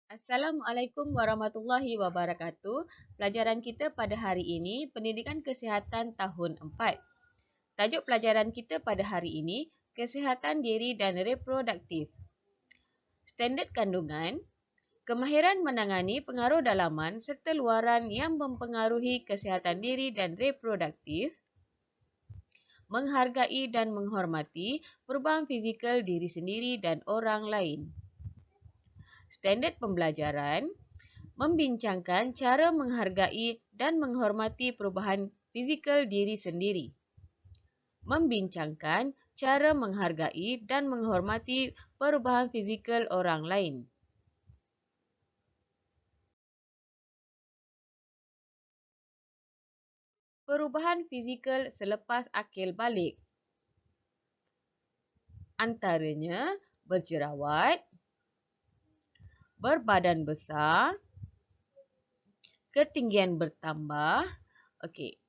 Assalamualaikum warahmatullahi wabarakatuh. Pelajaran kita pada hari ini, Pendidikan Kesihatan tahun 4. Tajuk pelajaran kita pada hari ini, Kesihatan Diri dan Reproduktif. Standard kandungan, kemahiran menangani pengaruh dalaman serta luaran yang mempengaruhi kesihatan diri dan reproduktif, menghargai dan menghormati perubahan fizikal diri sendiri dan orang lain. Standard pembelajaran, membincangkan cara menghargai dan menghormati perubahan fizikal diri sendiri. Membincangkan cara menghargai dan menghormati perubahan fizikal orang lain. Perubahan fizikal selepas akil balik. Antaranya berjerawat, berbadan besar, ketinggian bertambah. Okey.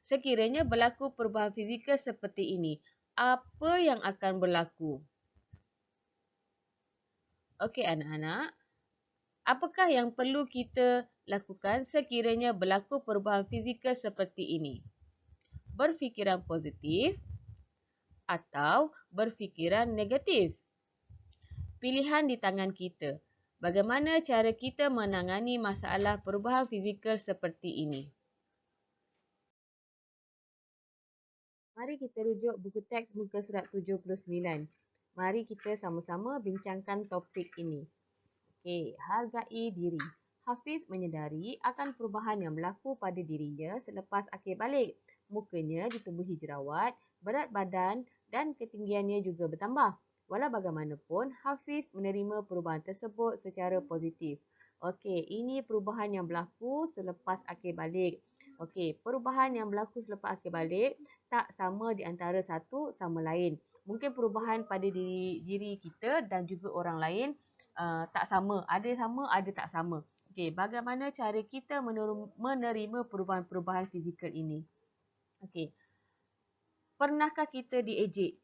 Sekiranya berlaku perubahan fizikal seperti ini, apa yang akan berlaku? Okey anak-anak, apakah yang perlu kita lakukan sekiranya berlaku perubahan fizikal seperti ini? Berfikiran positif atau berfikiran negatif? Pilihan di tangan kita. Bagaimana cara kita menangani masalah perubahan fizikal seperti ini? Mari kita rujuk buku teks muka surat 79. Mari kita sama-sama bincangkan topik ini. Okey, hargai diri. Hafiz menyedari akan perubahan yang berlaku pada dirinya selepas akil balik. Mukanya ditumbuhi jerawat, berat badan dan ketinggiannya juga bertambah. Walau bagaimanapun, Hafiz menerima perubahan tersebut secara positif. Okey, ini perubahan yang berlaku selepas akil balik. Okey, perubahan yang berlaku selepas akil balik tak sama di antara satu sama lain. Mungkin perubahan pada diri kita dan juga orang lain tak sama. Ada sama, ada tak sama. Okey, bagaimana cara kita menerima perubahan-perubahan fizikal ini? Okey, pernahkah kita diejek?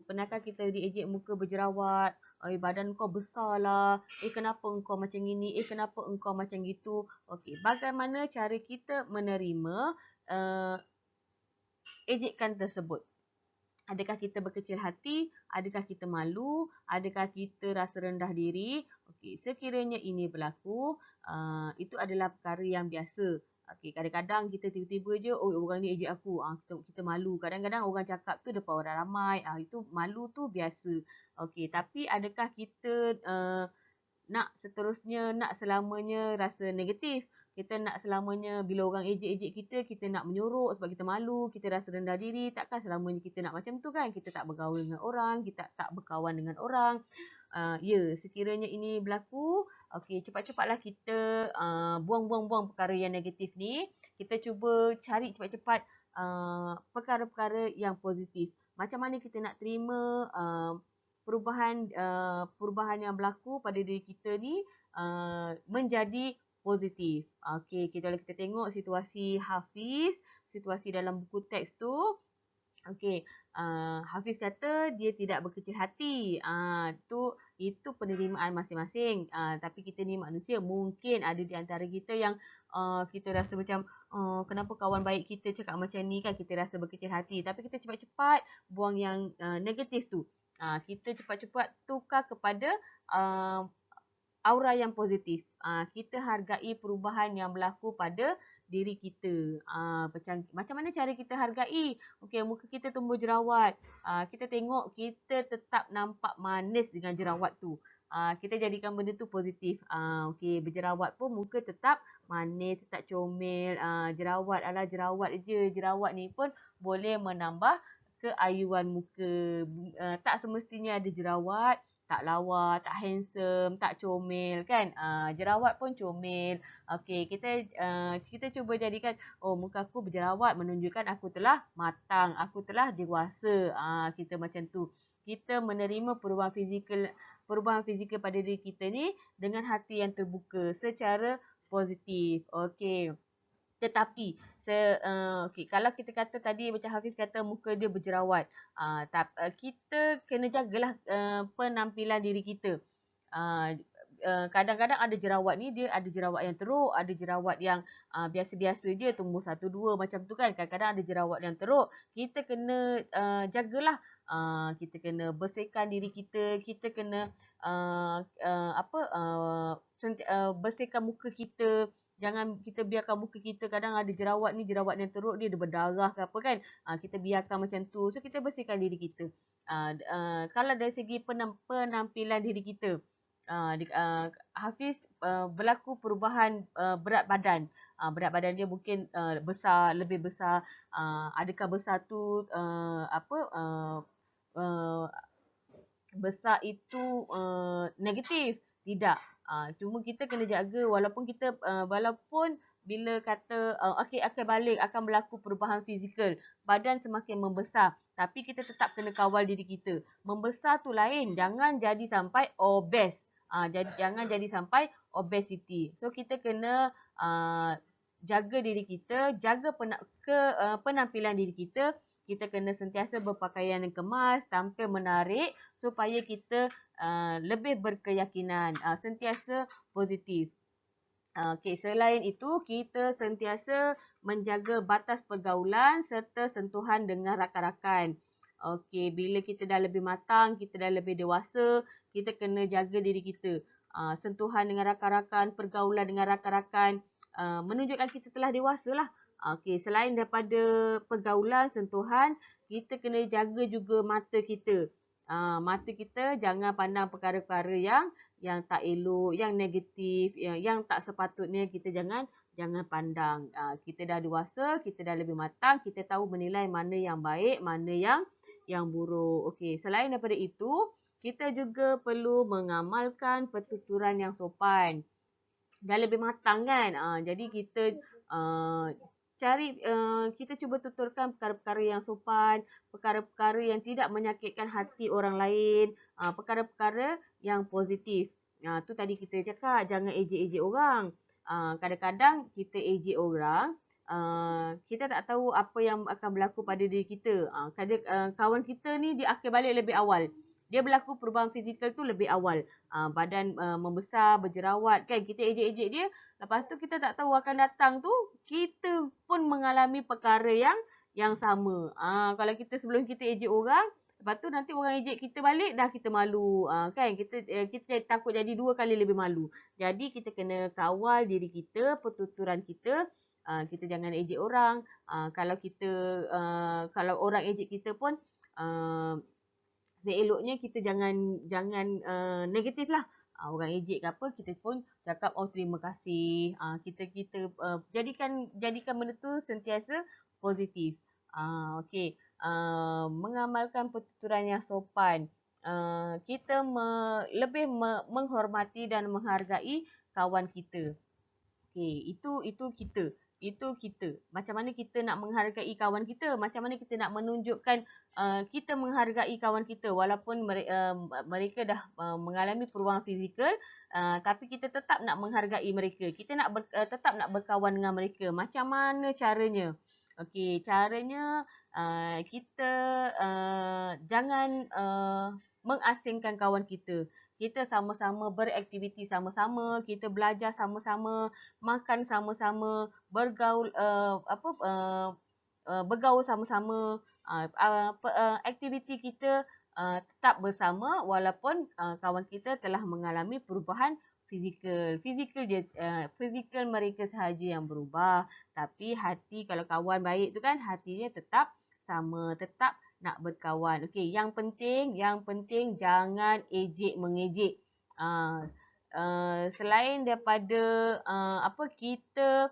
Pernahkah kita diejek muka berjerawat? Badan kau besar lah. Kenapa engkau macam ini? Kenapa engkau macam gitu? Okey, bagaimana cara kita menerima ejekan tersebut? Adakah kita berkecil hati? Adakah kita malu? Adakah kita rasa rendah diri? Okey, sekiranya ini berlaku, itu adalah perkara yang biasa. Okey, kadang-kadang kita tiba-tiba je, orang ni ejek aku. Kita malu. Kadang-kadang orang cakap tu depan orang ramai. Itu malu tu biasa. Okey, tapi adakah kita nak seterusnya, nak selamanya rasa negatif? Kita nak selamanya bila orang ejek-ejek kita, kita nak menyorok sebab kita malu, kita rasa rendah diri. Takkan selamanya kita nak macam tu kan? Kita tak bergaul dengan orang, kita tak berkawan dengan orang. Sekiranya ini berlaku, okey, cepat-cepatlah kita buang-buang-buang perkara yang negatif ni. Kita cuba cari cepat-cepat perkara-perkara yang positif. Macam mana kita nak terima perubahan yang berlaku pada diri kita ni menjadi positif. Okey, kita tengok situasi Hafiz, situasi dalam buku teks tu. Okey, Hafiz kata dia tidak berkecil hati. Itu penerimaan masing-masing. Tapi kita ni manusia, mungkin ada di antara kita yang kita rasa macam kenapa kawan baik kita cakap macam ni kan, kita rasa berkecil hati. Tapi kita cepat-cepat buang yang negatif tu. Kita cepat-cepat tukar kepada aura yang positif. Kita hargai perubahan yang berlaku pada diri kita. Macam mana cara kita hargai? Okey, muka kita tumbuh jerawat. Kita tengok kita tetap nampak manis dengan jerawat tu. Kita jadikan benda tu positif. Okey, berjerawat pun muka tetap manis, tetap comel. Jerawat je. Jerawat ni pun boleh menambah keayuan muka. Tak semestinya ada jerawat tak lawa, tak handsome, tak comel kan. Jerawat pun comel. Okey, kita cuba jadikan muka aku berjerawat menunjukkan aku telah matang, aku telah dewasa. Kita macam tu. Kita menerima perubahan fizikal pada diri kita ni dengan hati yang terbuka secara positif. Okey. Tetapi kalau kita kata tadi macam Hafiz kata muka dia berjerawat, kita kena jagalah penampilan diri kita. kadang-kadang ada jerawat ni, dia ada jerawat yang teruk, ada jerawat yang biasa-biasa je, tumbuh 1-2 macam tu kan. Kadang-kadang ada jerawat yang teruk. Kita kena jagalah. Kita kena bersihkan diri kita, kita kena bersihkan muka kita. Jangan kita biarkan muka kita kadang ada jerawat ni, jerawat yang teruk, dia ada berdarah ke apa kan. Kita biarkan macam tu. So kita bersihkan diri kita. Kalau dari segi penampilan diri kita, Hafiz berlaku perubahan berat badan. Berat badan dia mungkin besar, lebih besar. Adakah besar tu besar itu negatif? Tidak. Cuma kita kena jaga walaupun bila kata akan balik, akan berlaku perubahan fizikal, badan semakin membesar, tapi kita tetap kena kawal diri kita. Membesar tu lain, jangan jadi sampai obes. Jangan jadi sampai obesity. So kita kena jaga diri kita, jaga penampilan diri kita. Kita kena sentiasa berpakaian yang kemas, tampil menarik supaya kita lebih berkeyakinan, sentiasa positif. Selain itu, kita sentiasa menjaga batas pergaulan serta sentuhan dengan rakan-rakan. Bila kita dah lebih matang, kita dah lebih dewasa, kita kena jaga diri kita. Sentuhan dengan rakan-rakan, pergaulan dengan rakan-rakan, menunjukkan kita telah dewasa lah. Selain daripada pergaulan, sentuhan, kita kena jaga juga mata kita. Mata kita jangan pandang perkara-perkara yang tak elok, yang negatif, yang tak sepatutnya kita jangan pandang. Kita dah dewasa, kita dah lebih matang, kita tahu menilai mana yang baik, mana yang buruk. Selain daripada itu, kita juga perlu mengamalkan pertuturan yang sopan. Dah lebih matang kan? Jadi kita kita cuba tuturkan perkara-perkara yang sopan, perkara-perkara yang tidak menyakitkan hati orang lain, perkara-perkara yang positif. Tu tadi kita cakap, jangan ejek-ejek orang. Kadang-kadang kita ejek orang, kita tak tahu apa yang akan berlaku pada diri kita. Kawan kita ni dia akan balik lebih awal. Dia berlaku perubahan fizikal tu lebih awal. Badan membesar, berjerawat kan. Kita ejek-ejek dia. Lepas tu kita tak tahu akan datang tu, kita pun mengalami perkara yang sama. Kalau kita sebelum kita ejek orang, lepas tu nanti orang ejek kita balik, dah kita malu. Kan? Kita takut jadi 2 kali lebih malu. Jadi kita kena kawal diri kita, pertuturan kita. Kita jangan ejek orang. Kalau orang ejek kita pun, seeloknya kita jangan negatif lah. Orang ejek ke apa, kita pun cakap terima kasih. Kita jadikan benda tu sentiasa positif. Mengamalkan pertuturan yang sopan. Kita lebih menghormati dan menghargai kawan kita. Itu kita. Itu kita. Macam mana kita nak menghargai kawan kita? Macam mana kita nak menunjukkan kita menghargai kawan kita walaupun mereka dah mengalami perubahan fizikal, tapi kita tetap nak menghargai mereka. Kita tetap nak berkawan dengan mereka. Macam mana caranya? Caranya kita jangan mengasingkan kawan kita. Kita sama-sama beraktiviti sama-sama, kita belajar sama-sama, makan sama-sama, bergaul sama-sama. Aktiviti kita tetap bersama walaupun kawan kita telah mengalami perubahan fizikal. Fizikal mereka sahaja yang berubah, tapi hati, kalau kawan baik tu kan, hatinya tetap sama, tetap nak berkawan. Yang penting jangan ejek mengejek. Selain daripada kita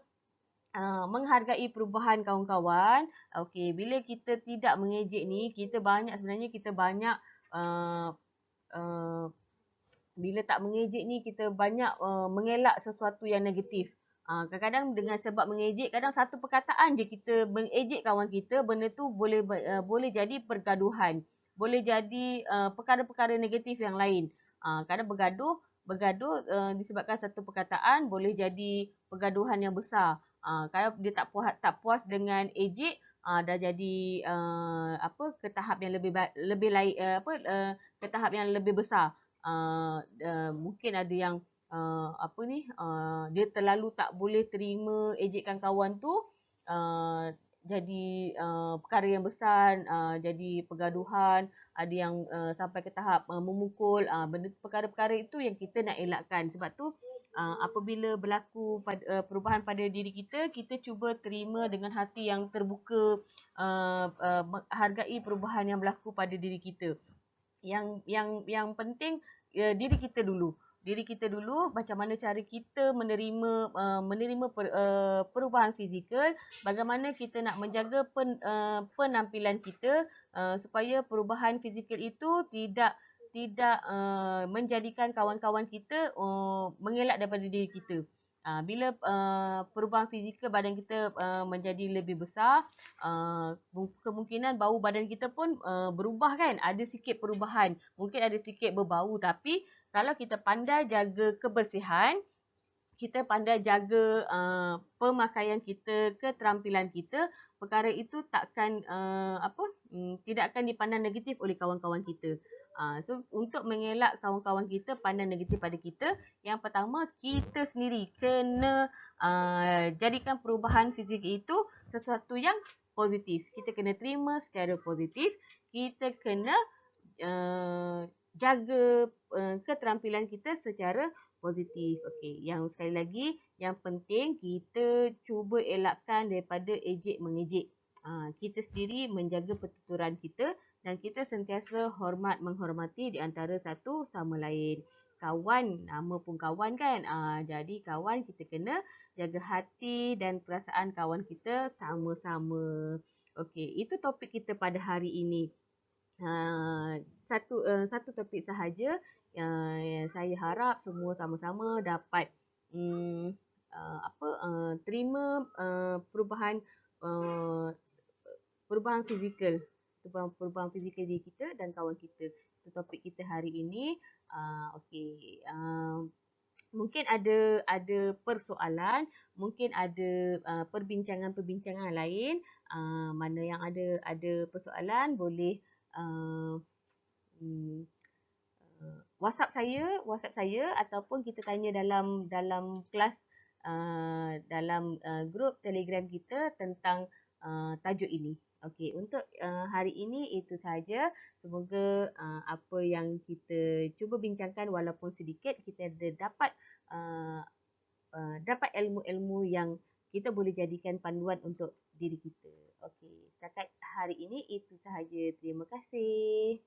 menghargai perubahan kawan-kawan, bila kita tidak mengejek ni, kita banyak bila tak mengejek ni, kita banyak mengelak sesuatu yang negatif. Kadang-kadang dengan sebab mengejek, kadang satu perkataan je kita mengejek kawan kita, benda tu boleh jadi pergaduhan. Boleh jadi perkara-perkara negatif yang lain. Kadang bergaduh disebabkan satu perkataan, boleh jadi pergaduhan yang besar. Kalau dia tak puas dengan ejek, dah jadi ke tahap yang ke tahap yang lebih besar. Mungkin ada yang dia terlalu tak boleh terima ejekan kawan tu, jadi perkara yang besar, jadi pergaduhan, ada yang sampai ke tahap memukul, perkara-perkara itu yang kita nak elakkan. Sebab tu apabila berlaku perubahan pada diri kita, kita cuba terima dengan hati yang terbuka, hargai perubahan yang berlaku pada diri kita. Yang penting diri kita dulu. Diri kita dulu, macam mana cara kita menerima perubahan fizikal, bagaimana kita nak menjaga penampilan kita supaya perubahan fizikal itu tidak menjadikan kawan-kawan kita mengelak daripada diri kita. Bila perubahan fizikal badan kita menjadi lebih besar, kemungkinan bau badan kita pun berubah kan, ada sikit perubahan, mungkin ada sikit berbau, tapi kalau kita pandai jaga kebersihan, kita pandai jaga pemakaian kita, keterampilan kita, perkara itu tidak akan dipandang negatif oleh kawan-kawan kita. So untuk mengelak kawan-kawan kita pandang negatif pada kita, yang pertama kita sendiri kena jadikan perubahan fizik itu sesuatu yang positif. Kita kena terima secara positif, kita kena jaga keterampilan kita secara positif. Okey, yang sekali lagi, yang penting kita cuba elakkan daripada ejek mengejek. Kita sendiri menjaga pertuturan kita dan kita sentiasa hormat menghormati di antara satu sama lain. Kawan, nama pun kawan kan. Jadi kawan kita kena jaga hati dan perasaan kawan kita sama-sama. Okey, itu topik kita pada hari ini. Satu topik sahaja yang saya harap semua sama-sama dapat terima perubahan fizikal, perubahan fizikal diri kita dan kawan kita. Itu topik kita hari ini. Okey. Mungkin ada persoalan, mungkin ada perbincangan-perbincangan lain. Mana yang ada persoalan boleh WhatsApp saya ataupun kita tanya dalam kelas, dalam grup Telegram kita tentang tajuk ini. Okey, untuk hari ini itu sahaja. Semoga apa yang kita cuba bincangkan walaupun sedikit, kita dapat ilmu-ilmu yang kita boleh jadikan panduan untuk diri kita. Okey, setakat hari ini itu sahaja. Terima kasih.